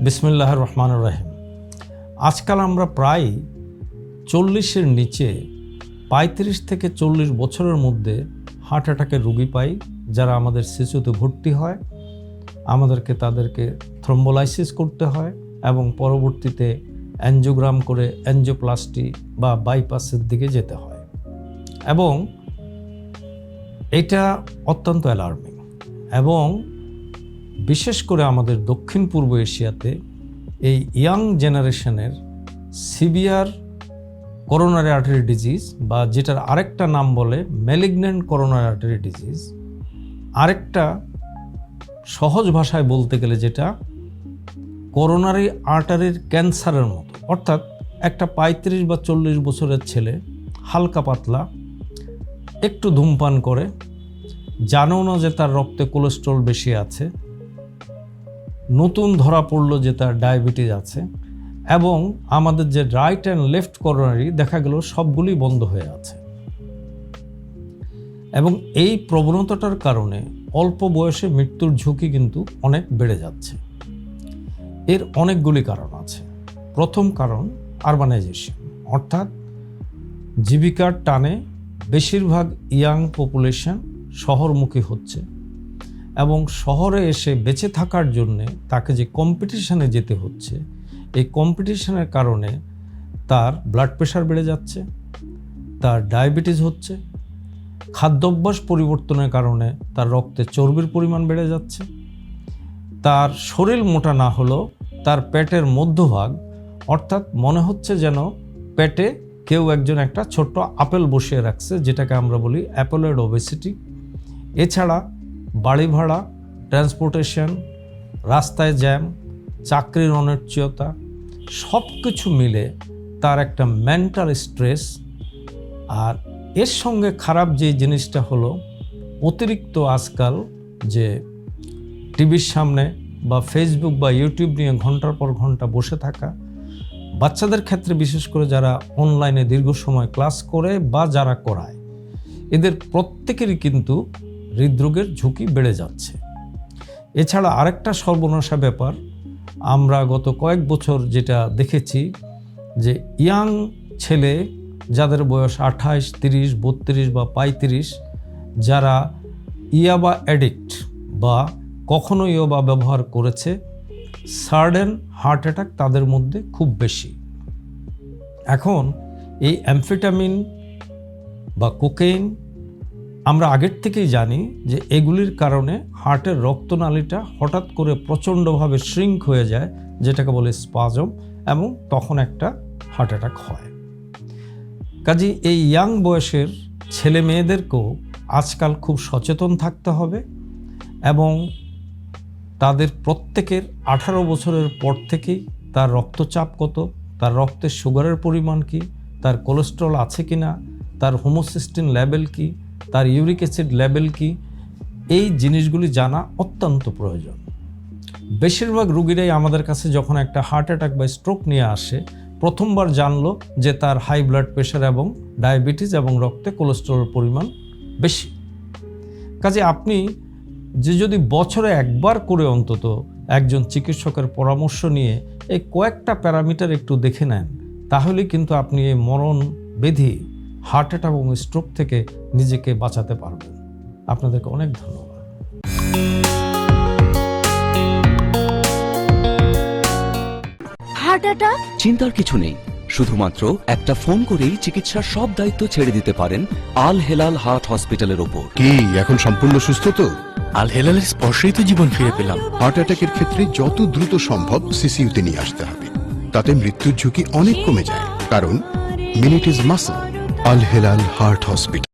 বিসমিল্লাহির রহমানির রহিম। আজকাল আমরা প্রায় 40-এর নিচে 35 থেকে 40 বছরের মধ্যে হার্ট অ্যাটাকের রোগী পাই, যারা আমাদের শিশুতে ভর্তি হয়। আমাদেরকে তাদেরকে থ্রম্বোলাইসিস করতে হয় এবং পরবর্তীতে অ্যাঞ্জিওগ্রাম করে অ্যাঞ্জিওপ্লাস্টি বা বাইপাসের দিকে যেতে হয়, এবং এটা অত্যন্ত অ্যালার্মিং। এবং বিশেষ করে আমাদের দক্ষিণ পূর্ব এশিয়াতে এই ইয়াং জেনারেশনের সিভিয়ার করোনারি আর্টারি ডিজিজ, বা যেটার আরেকটা নাম বলে ম্যালিগন্যান্ট করোনারি আর্টারি ডিজিজ, আরেকটা সহজ ভাষায় বলতে গেলে যেটা করোনারি আর্টারির ক্যান্সারের মতো। অর্থাৎ একটা 35 বা 40 বছরের ছেলে হালকা পাতলা একটু ধূমপান করে, জানেও না যে তার রক্তে কোলেস্ট্রল বেশি আছে, নতুন ধরা পড়লো যে তার ডায়াবেটিস আছে, এবং আমাদের যে রাইট অ্যান্ড লেফট করোনারি দেখা গেল সবগুলি বন্ধ হয়ে আছে। এবং এই প্রবণতাটার কারণে অল্প বয়সে মৃত্যুর ঝুঁকি কিন্তু অনেক বেড়ে যাচ্ছে। এর অনেকগুলি কারণ আছে। প্রথম কারণ আরবানাইজেশন, অর্থাৎ জীবিকার টানে বেশিরভাগ ইয়াং পপুলেশন শহরমুখী হচ্ছে, এবং শহরে এসে বেঁচে থাকার জন্যে তাকে যে কম্পিটিশনে যেতে হচ্ছে, এই কম্পিটিশনের কারণে তার ব্লাড প্রেশার বেড়ে যাচ্ছে, তার ডায়াবেটিস হচ্ছে, খাদ্যাভ্যাস পরিবর্তনের কারণে তার রক্তে চর্বির পরিমাণ বেড়ে যাচ্ছে, তার শরীর মোটা না হলেও তার পেটের মধ্যভাগ, অর্থাৎ মনে হচ্ছে যেন পেটে কেউ একজন একটা ছোট্ট আপেল বসিয়ে রাখছে, যেটাকে আমরা বলি অ্যাপেলয়েড ওবেসিটি। এছাড়া বাড়ি ভাড়া, ট্রান্সপোর্টেশন, রাস্তায় জ্যাম, চাকরির অনিশ্চয়তা, সব কিছু মিলে তার একটা মেন্টাল স্ট্রেস। আর এর সঙ্গে খারাপ যে জিনিসটা হলো অতিরিক্ত আজকাল যে টিভির সামনে বা ফেসবুক বা ইউটিউব নিয়ে ঘন্টার পর ঘন্টা বসে থাকা, বাচ্চাদের ক্ষেত্রে বিশেষ করে যারা অনলাইনে দীর্ঘ সময় ক্লাস করে বা যারা করায়, এদের প্রত্যেকেরই কিন্তু হৃদরোগের ঝুঁকি বেড়ে যাচ্ছে। এছাড়া আরেকটা সর্বনাশা ব্যাপার আমরা গত কয়েক বছর যেটা দেখেছি, যে ইয়াং ছেলে যাদের বয়স 28, 30, 32 বা 35, যারা ইয়াবা অ্যাডিক্ট বা কখনো ইয়াবা ব্যবহার করেছে, সাডেন হার্ট অ্যাটাক তাদের মধ্যে খুব বেশি। এখন এই অ্যামফেটামিন বা কোকেইন আমরা আগের থেকেই জানি যে এগুলির কারণে হার্টের রক্তনালীটা হঠাৎ করে প্রচণ্ডভাবে শ্রিঙ্ক হয়ে যায়, যেটাকে বলে স্পাজম, এবং তখন একটা হার্ট অ্যাটাক হয়। কাজেই এই ইয়াং বয়সের ছেলে মেয়েদেরকেও আজকাল খুব সচেতন থাকতে হবে, এবং তাদের প্রত্যেকের 18 বছরের পর থেকেই তার রক্তচাপ কত, তার রক্তের সুগারের পরিমাণ কি, তার কোলেস্ট্রল আছে কি না, তার হোমোসিস্টিন লেভেল কি, তার ইউরিক অ্যাসিড লেভেল কি, এই জিনিসগুলি জানা অত্যন্ত প্রয়োজন। বেশিরভাগ রুগীরাই আমাদের কাছে যখন একটা হার্ট অ্যাটাক বা স্ট্রোক নিয়ে আসে, প্রথমবার জানলো যে তার হাই ব্লাড প্রেশার এবং ডায়াবেটিস এবং রক্তে কোলেস্ট্রলের পরিমাণ বেশি। কাজে আপনি যদি বছরে একবার করে অন্তত একজন চিকিৎসকের পরামর্শ নিয়ে এই কয়েকটা প্যারামিটার একটু দেখে নেন, তাহলে কিন্তু আপনি এই মরণ ব্যাধি হার্ট অ্যাটাক এবং স্ট্রোক থেকে নিজেকে বাঁচাতে পারবেন। আপনাদেরকে অনেক ধন্যবাদ। Heart attack? চিন্তার কিছু নেই, শুধুমাত্র একটা ফোন করেই চিকিৎসার সব দায়িত্ব ছেড়ে দিতে পারেন আল হেলাল হার্ট হসপিটালের ওপর। কি এখন সম্পূর্ণ সুস্থ তো? আল হেলালের স্পর্শেই তো জীবন ফিরে পেলাম। হার্ট অ্যাটাকের ক্ষেত্রে যত দ্রুত সম্ভব সিসিইউতে নিয়ে আসতে হবে, তাতে মৃত্যুর ঝুঁকি অনেক কমে যায়। কারণ minute is muscle. Al Helal heart hospital.